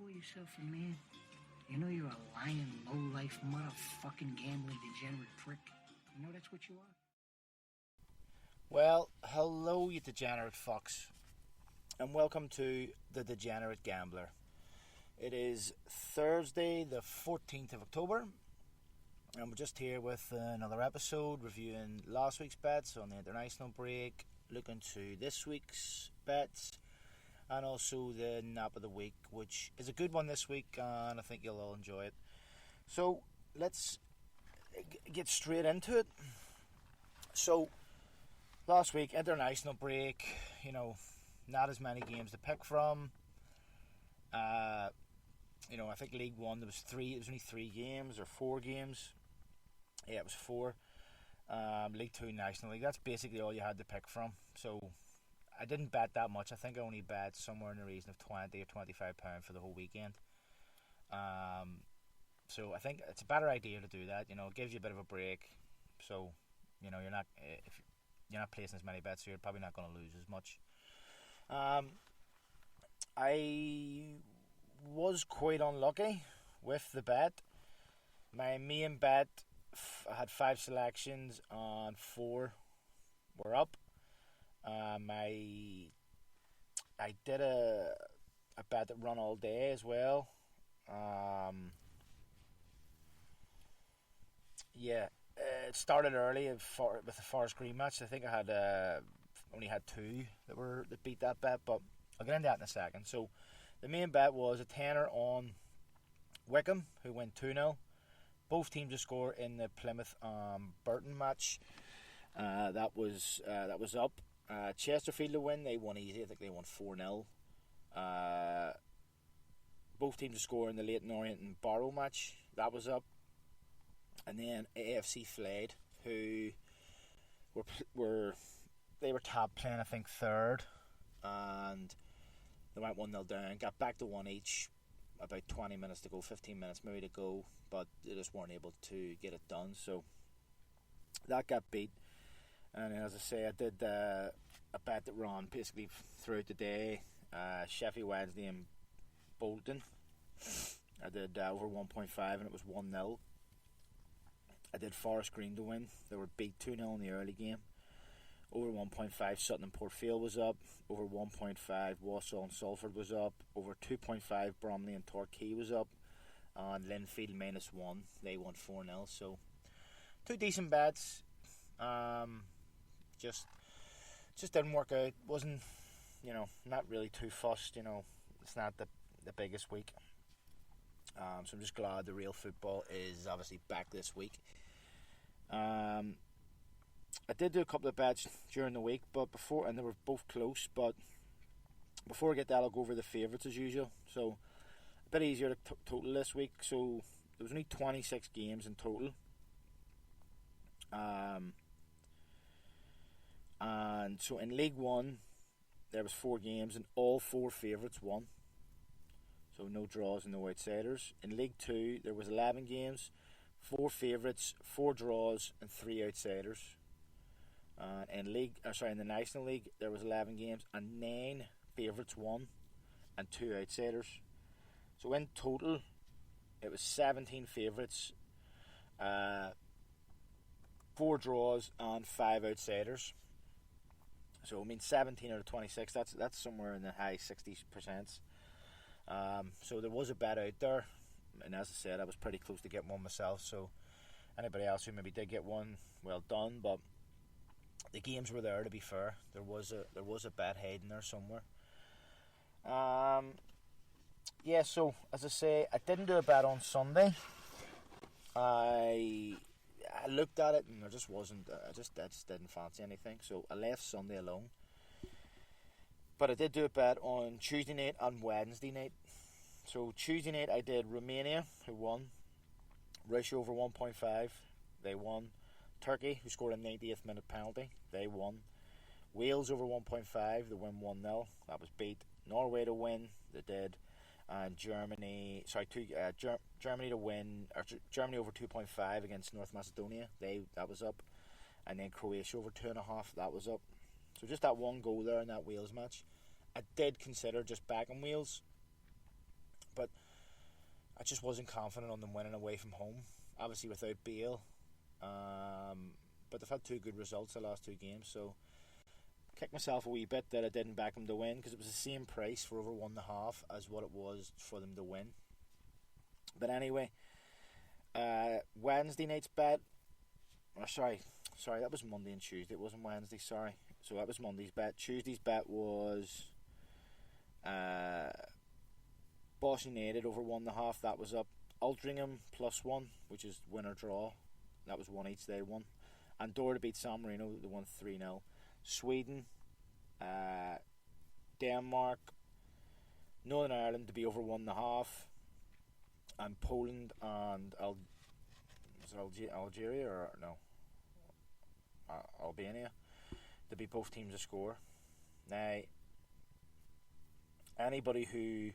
call yourself a man? You know you're a lying, low-life, motherfucking gambling degenerate prick. You know that's what you are? Well, hello you degenerate fucks, and welcome to The Degenerate Gambler. It is Thursday the 14th of October, and we're just here with another episode reviewing last week's bets on the international break, looking to this week's bets, and also the nap of the week, which is a good one this week, and I think you'll all enjoy it. So, let's get straight into it. So, last week, international break, not as many games to pick from. I think League One, there was only 3 games, or 4 games. Yeah, it was 4. League Two, National League, that's basically all you had to pick from. So, I didn't bet that much. I think I only bet somewhere in the region of £20 or £25 for the whole weekend. So I think it's a better idea to do that. It gives you a bit of a break. So, you're not placing as many bets, so you're probably not going to lose as much. I was quite unlucky with the bet. My main bet, I had 5 selections and 4 were up. I did a bet that run all day as well. It started early with the Forest Green match. I think I had only had 2 that beat that bet, but I'll get into that in a second. So the main bet was a tenner on Wickham, who went 2-0. Both teams to score in the Plymouth Burton match. That was up. Chesterfield to win. They won easy. I think they won 4-0. Both teams to score in the Leighton Orient and Barrow match. That was up. And then AFC Flead, who were top playing, I think, 3rd, and they went 1-0 down. Got back to 1 each. About 20 minutes to go, 15 minutes maybe to go, but they just weren't able to get it done. So that got beat. And as I say, I did a bet that ran basically throughout the day. Sheffield Wednesday and Bolton. I did over 1.5 and it was 1-0. I did Forest Green to win. They were beat 2-0 in the early game. Over 1.5 Sutton and Port Vale was up. Over 1.5 Walsall and Salford was up. Over 2.5 Bromley and Torquay was up. And Linfield -1. They won 4-0. So 2 decent bets. Just didn't work out. Wasn't, not really too fussed. It's not the biggest week. So I'm just glad the real football is obviously back this week. I did do a couple of bets during the week, and they were both close. But before I get that, I'll go over the favourites as usual. So a bit easier to total this week. So there was only 26 games in total. And so in League One, there was 4 games, and all 4 favourites won. So no draws and no outsiders. In League 2, there was 11 games, 4 favourites, 4 draws, and 3 outsiders. In the National League, there was 11 games, and 9 favourites won, and 2 outsiders. So in total, it was 17 favourites, 4 draws, and 5 outsiders. So 17 out of 26. That's somewhere in the high 60%. So there was a bet out there, and as I said, I was pretty close to getting one myself. So anybody else who maybe did get one, well done. But the games were there. To be fair, there was a bet hiding there somewhere. So as I say, I didn't do a bet on Sunday. I looked at it and there just wasn't. I just didn't fancy anything, so I left Sunday alone. But I did do a bet on Tuesday night and Wednesday night. So Tuesday night I did Romania, who won. Russia over 1.5, they won. Turkey, who scored a 90th minute penalty, they won. Wales over 1.5, they win 1-0, that was beat. Norway to win, they did. And Germany to win, or Germany over 2.5 against North Macedonia, that was up. And then Croatia over 2.5, that was up. So just that one goal there in that Wales match. I did consider just backing Wales, but I just wasn't confident on them winning away from home. Obviously without Bale. But they've had 2 good results the last 2 games, so kicked myself a wee bit that I didn't back them to win, because it was the same price for over 1.5 as what it was for them to win. But anyway, Wednesday night's bet. Oh, sorry, that was Monday and Tuesday. It wasn't Wednesday. Sorry. So that was Monday's bet. Tuesday's bet was Boston United over 1.5. That was up. Altrincham +1, which is win or draw. That was 1 each. They won. Andorra to beat San Marino. They won 3-0. Sweden, Denmark, Northern Ireland to be over 1.5, and Poland and Algeria or no, Albania to be both teams to score. Now, anybody who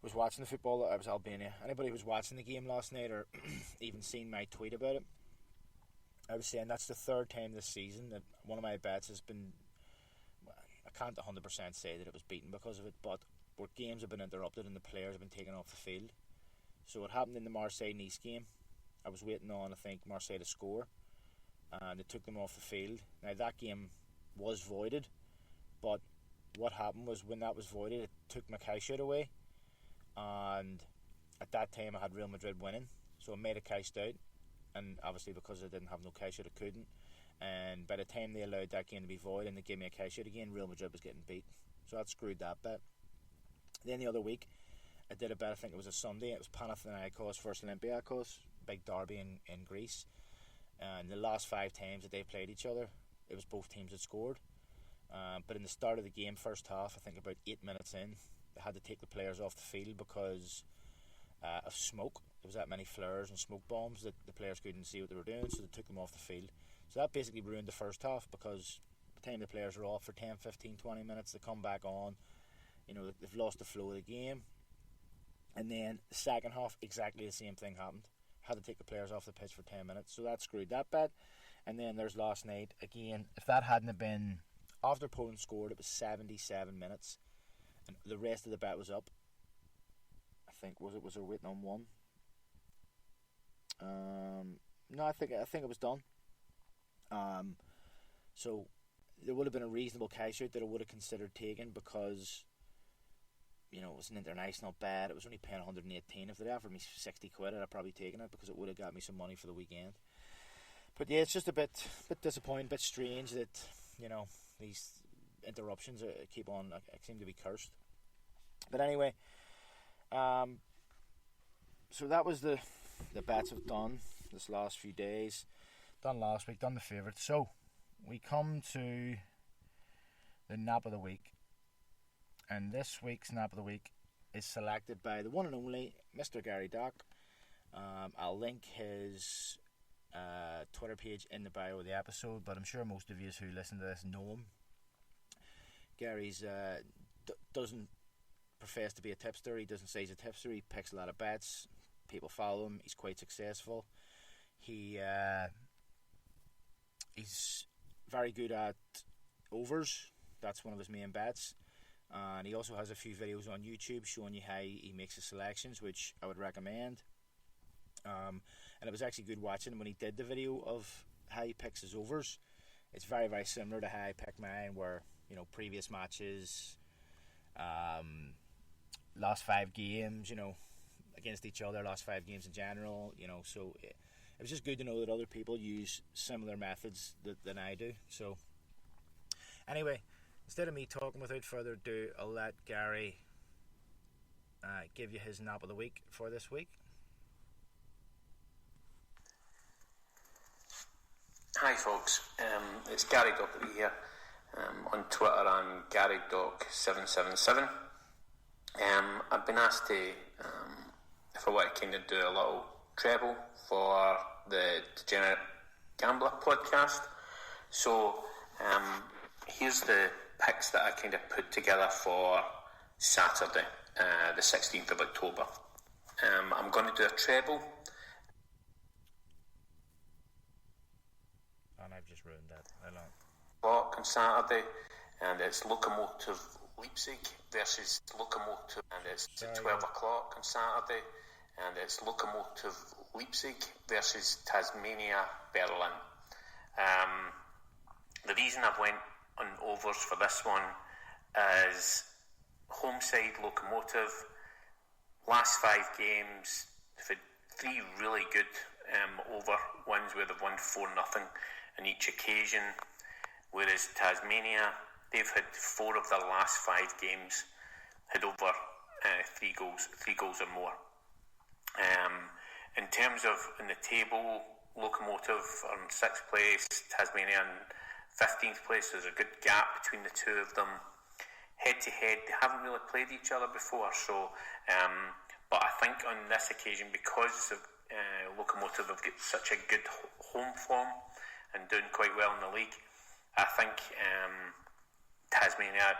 was watching the football, it was Albania. Anybody who was watching the game last night or even seen my tweet about it, I was saying that's the 3rd time this season that one of my bets has been, I can't 100% say that it was beaten because of it, but where games have been interrupted and the players have been taken off the field. So what happened in the Marseille-Nice game, I was waiting on, I think, Marseille to score, and they took them off the field. Now that game was voided, but what happened was when that was voided, it took my cash out away, and at that time I had Real Madrid winning, so I made a cash out. And obviously because I didn't have no cash out, I couldn't. And by the time they allowed that game to be void and they gave me a cash out again, Real Madrid was getting beat. So that screwed that bet. Then the other week, I did a bet, I think it was a Sunday. It was Panathinaikos versus Olympiacos, big derby in Greece. And the last 5 times that they played each other, it was both teams that scored. But in the start of the game, first half, I think about 8 minutes in, they had to take the players off the field because of smoke. There was that many flares and smoke bombs that the players couldn't see what they were doing, so they took them off the field. So that basically ruined the first half, because by the time the players were off for 10, 15, 20 minutes, they come back on, they've lost the flow of the game. And then the second half, exactly the same thing happened. Had to take the players off the pitch for 10 minutes, so that screwed that bet. And then there's last night, again, if that hadn't have been after Poland scored, it was 77 minutes, and the rest of the bet was up. I think was there waiting on one? No, I think it was done. So there would have been a reasonable cash out that I would have considered taking, because it was an international bet. It was only paying 118. If they'd offered me 60 quid, I'd have probably taken it, because it would have got me some money for the weekend. But yeah, it's just a bit disappointing, a bit strange that these interruptions keep on. I seem to be cursed. But anyway, so that was the bets I've done this last few days. Done last week, done the favourites. So we come to the nap of the week, and this week's nap of the week is selected by the one and only Mr. Gary Doc. I'll link his Twitter page in the bio of the episode, but I'm sure most of you who listen to this know him. Gary's doesn't profess to be a tipster. He doesn't say he's a tipster. He picks a lot of bets. People follow him. He's quite successful. He's very good at overs. That's one of his main bets. And he also has a few videos on YouTube showing you how he makes his selections, which I would recommend. And it was actually good watching when he did the video of how he picks his overs. It's very, very similar to how I pick mine, where previous matches, last 5 games, against each other, last 5 games in general, so it was just good to know that other people use similar methods than I do. So anyway, instead of me talking without further ado, I'll let Gary give you his nap of the week for this week. Hi folks, it's Gary Docherty here. On Twitter I'm GaryDoc777. I've been asked to, if I want to kind of do a little treble for the Degenerate Gambler podcast. So here's the picks that I kind of put together for Saturday, the 16th of October. I'm going to do a treble. And I've just ruined that. Walk on Saturday, and it's Locomotive Leipzig versus Lokomotiv, and it's at 12 o'clock on Saturday, and it's Lokomotiv Leipzig versus Tasmania Berlin. The reason I've went on overs for this one is home side Lokomotiv, last 5 games, they've had 3 really good over wins where they've won 4-0 in each occasion, whereas Tasmania, they've had 4 of their last 5 games had over 3 goals or more. In terms of in the table, Lokomotiv are in 6th place, Tasmania in 15th place. There's a good gap between the two of them. Head to head, they haven't really played each other before, so but I think on this occasion, because of Lokomotiv have got such a good home form and doing quite well in the league, I think Tasmania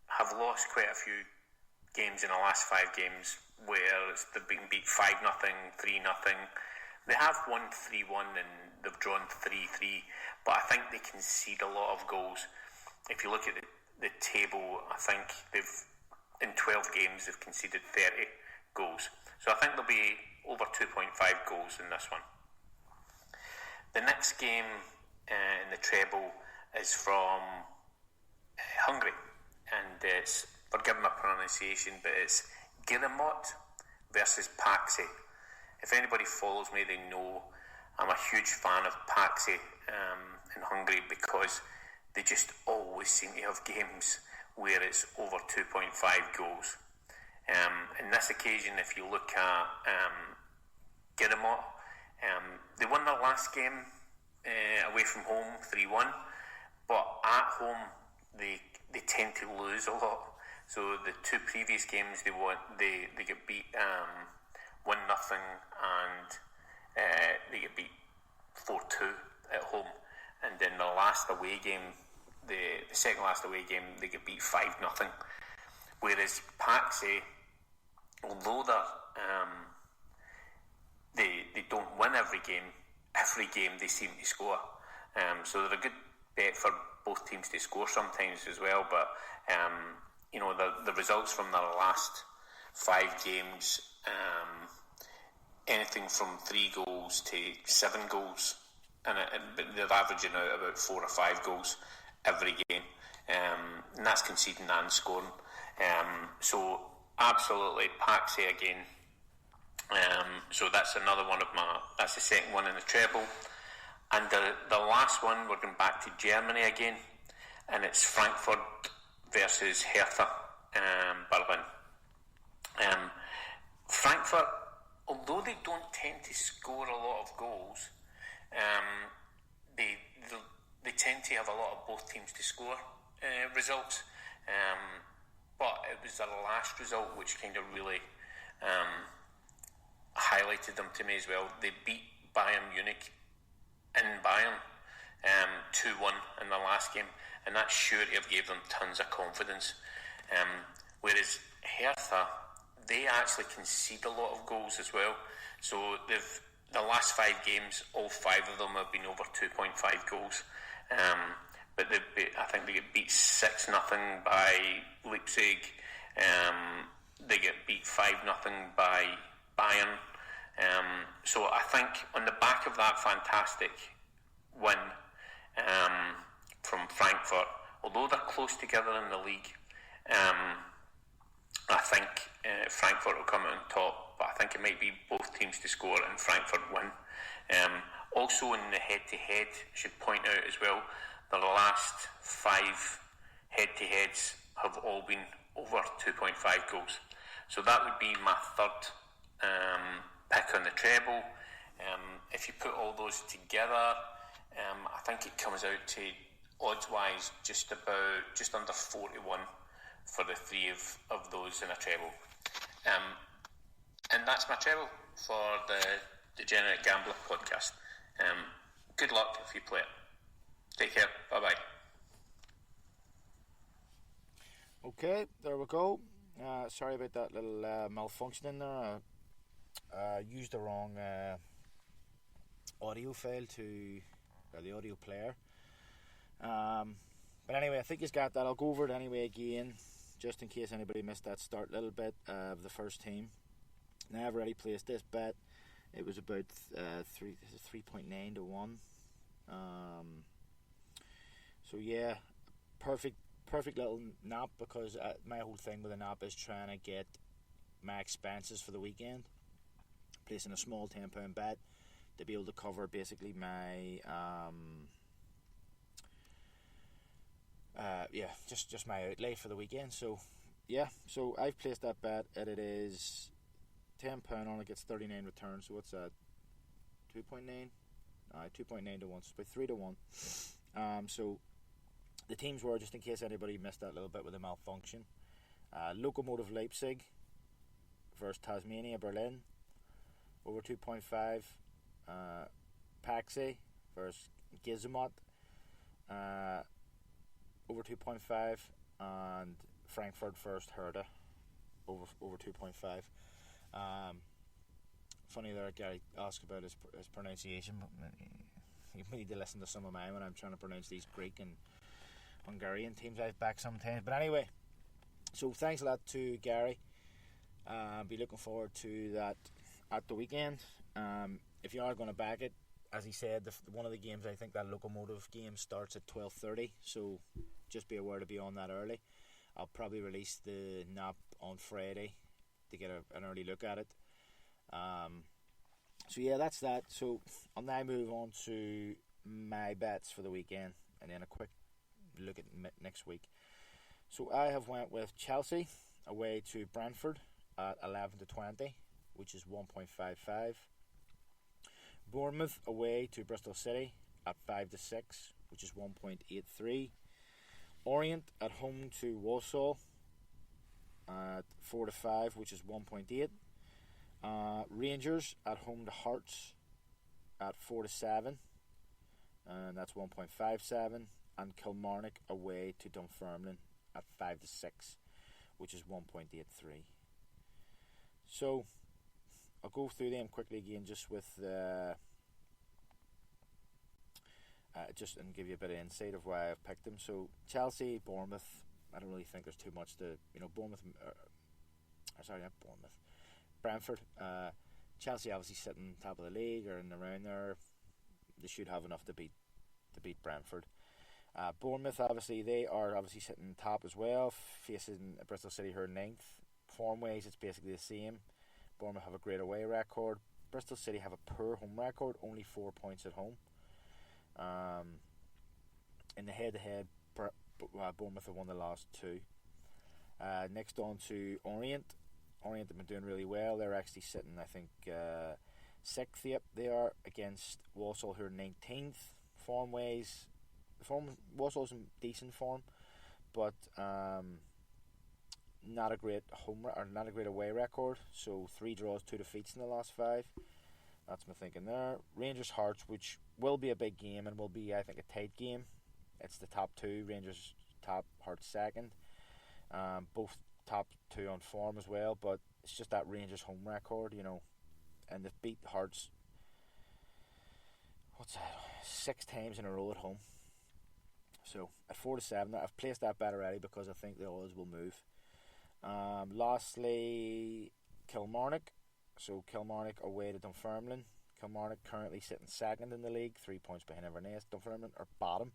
have lost quite a few games in the last 5 games where they've been beat 5-0, 3-0. They have won 3-1 and they've drawn 3-3, but I think they concede a lot of goals. If you look at the table, I think they've in 12 games they've conceded 30 goals. So I think there'll be over 2.5 goals in this one. The next game in the treble is from Hungary, and it's, forgive my pronunciation, but it's Guillemot versus Paxi. If anybody follows me, they know I'm a huge fan of Paxi in Hungary, because they just always seem to have games where it's over 2.5 goals. In this occasion, if you look at Guillemot, they won their last game away from home 3-1, but at home they tend to lose a lot. So the 2 previous games they won, they get beat 1-0 and they get beat 4-2 at home, and then the last away game, the second last away game, they get beat 5-0. Whereas Paxi, although they don't win every game they seem to score. So they're a good bet for both teams to score sometimes as well. But you know, the results from their last 5 games, anything from 3 goals to 7 goals, and they're averaging out about 4 or 5 goals every game, and that's conceding and scoring. So absolutely Paxi again. So that's another one of that's the second one in the treble. And the last one, we're going back to Germany again, and it's Frankfurt versus Hertha Berlin. Frankfurt, although they don't tend to score a lot of goals, they tend to have a lot of both teams to score results. But it was their last result which kind of really highlighted them to me as well. They beat Bayern Munich in Bayern 2-1 in the last game, and that sure to have gave them tons of confidence. Whereas Hertha, they actually concede a lot of goals as well. So the last 5 games, all 5 of them have been over 2.5 goals. But I think they get beat 6-0 by Leipzig. They get beat 5-0 by Bayern. So I think on the back of that fantastic win from Frankfurt, although they're close together in the league, I think Frankfurt will come out on top, but I think it might be both teams to score and Frankfurt win. Also in the head-to-head, I should point out as well, the last 5 head-to-heads have all been over 2.5 goals. So that would be my third pick on the treble. If you put all those together, I think it comes out to odds-wise just under 41 for the 3 of those in a treble. And that's my treble for the Degenerate Gambler podcast. Good luck if you play it. Take care. Bye-bye. Okay, there we go. Sorry about that little malfunction in there. I used the wrong audio file or the audio player. But anyway, I think he's got that. I'll go over it anyway again. just in case anybody missed that start little bit of the first team. Now I've already placed this bet. It was about 3.9 to 1. So yeah, perfect little nap, because my whole thing with a nap is trying to get my expenses for the weekend. Placing a small £10 bet to be able to cover basically my just my outlay for the weekend. So yeah, so I've placed that bet, and it is £10 on it, gets 39 returns. So what's that? 2.9? 2.9 to 1. So it's about 3 to 1. So the teams were, just in case anybody missed that little bit with a malfunction, Lokomotiv Leipzig versus Tasmania Berlin over 2.5. Paxi versus Gizemot over 2.5, and Frankfurt versus Hertha over 2.5. Funny there, Gary asked about his pronunciation, but you need to listen to some of mine when I'm trying to pronounce these Greek and Hungarian teams I've backed sometimes. But anyway, so thanks a lot to Gary. Be looking forward to that at the weekend. If you are going to back it, as he said, one of the games, I think that Lokomotiv game starts at 12:30, so just be aware to be on that early. I'll probably release the nap on Friday to get an early look at it. So yeah, that's that. So I'll now move on to my bets for the weekend, and then a quick look at next week. So I have went with Chelsea away to Brentford at 11 to 20, which is 1.55. Bournemouth away to Bristol City at 5 to 6, which is 1.83. Orient at home to Walsall at 4 to 5, which is 1.8. Rangers at home to Hearts at 4 to 7, and that's 1.57. And Kilmarnock away to Dunfermline at 5 to 6, which is 1.83. So I'll go through them quickly again, just with just and give you a bit of insight of why I've picked them. So Chelsea, Bournemouth, I don't really think there's too much to, Bournemouth, not Bournemouth, Brentford. Chelsea obviously sitting top of the league or in around there. They should have enough to beat Brentford. Bournemouth, obviously, they are obviously sitting top as well, facing Bristol City, who are 9th. Form-wise, it's basically the same. Bournemouth have a great away record. Bristol City have a poor home record, only 4 points at home. In the head-to-head, Bournemouth have won the last 2. Next on to Orient. Orient have been doing really well. They're actually sitting, I think, 6th. Yep, they are, against Walsall, who are 19th. Form-wise, Walsall's in decent form, but not a great not a great away record. So 3 draws, 2 defeats in the last 5. That's my thinking there. Rangers Hearts, which will be a big game and will be, I think, a tight game. It's the top 2. Rangers top, Hearts second. Both top 2 on form as well, but it's just that Rangers home record, and they've beat Hearts 6 times in a row at home. So at 4 to 7, I've placed that bet already because I think the odds will move. Lastly, Kilmarnock. So Kilmarnock away to Dunfermline. Kilmarnock currently sitting 2nd in the league, 3 points behind Inverness. Dunfermline are bottom.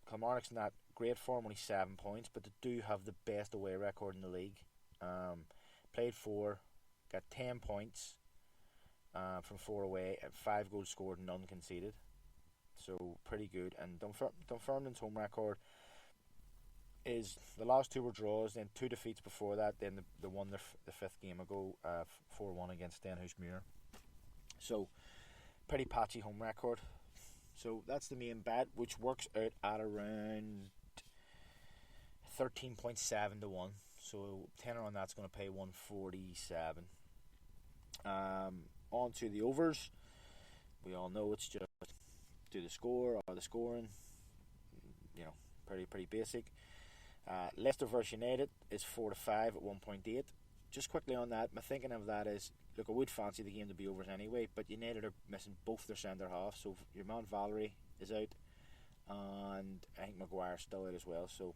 Kilmarnock's not great form, only 7 points, but they do have the best away record in the league. Played 4, got 10 points from 4 away, and 5 goals scored, none conceded. So pretty good. And Dunfermline's home record is the last 2 were draws, then 2 defeats before that. Then they won the 5th game ago, 4-1 against Stenhousemuir. So pretty patchy home record. So that's the main bet, which works out at around 13.7 to 1. So tenner on that's going to pay 147. On to the overs. We all know it's just do the score or the scoring. Pretty basic. Leicester versus United is 4 to 5 at 1.8. Just quickly on that, my thinking of that is, look, I would fancy the game to be overs anyway, but United are missing both their centre halves. So your man Valerie is out, and I think Maguire's still out as well, so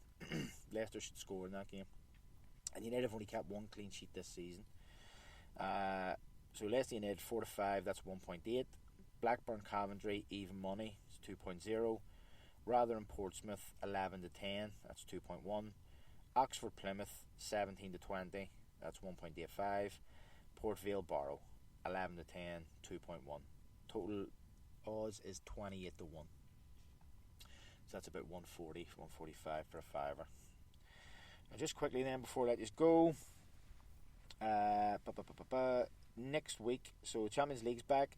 Leicester should score in that game. And United have only kept one clean sheet this season. So Leicester United 4-5, that's 1.8. Blackburn Coventry even money, it's 2.0. Rotherham Portsmouth 11-10, that's 2.1. Oxford Plymouth 17-20, that's 1.85. Port Vale Barrow 11-10, 2.1. Total odds is 28-1. So that's about 140, 145 for a fiver. And just quickly then, before I let you go, next week, so Champions League's back.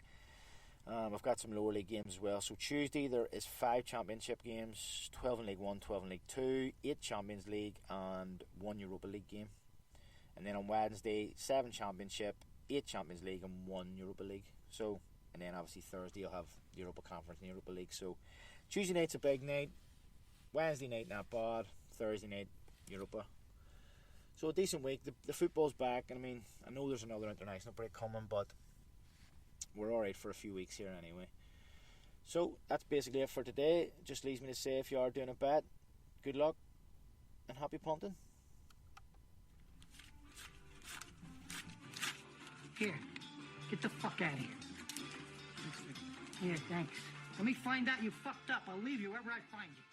I've got some lower league games as well. So Tuesday there is 5 championship games, 12 in League 1, 12 in League 2, 8 Champions League and 1 Europa League game. And then on Wednesday, 7 championship, 8 Champions League and 1 Europa League. So, and then obviously Thursday you'll have the Europa Conference and the Europa League. So Tuesday night's a big night, Wednesday night not bad, Thursday night Europa. So a decent week. The football's back, and I mean, I know there's another international break coming, but we're alright for a few weeks here anyway. So that's basically it for today. Just leaves me to say, if you are doing a bet, good luck and happy punting. Here, get the fuck out of here. Here, thanks. Let me find out you fucked up. I'll leave you wherever I find you.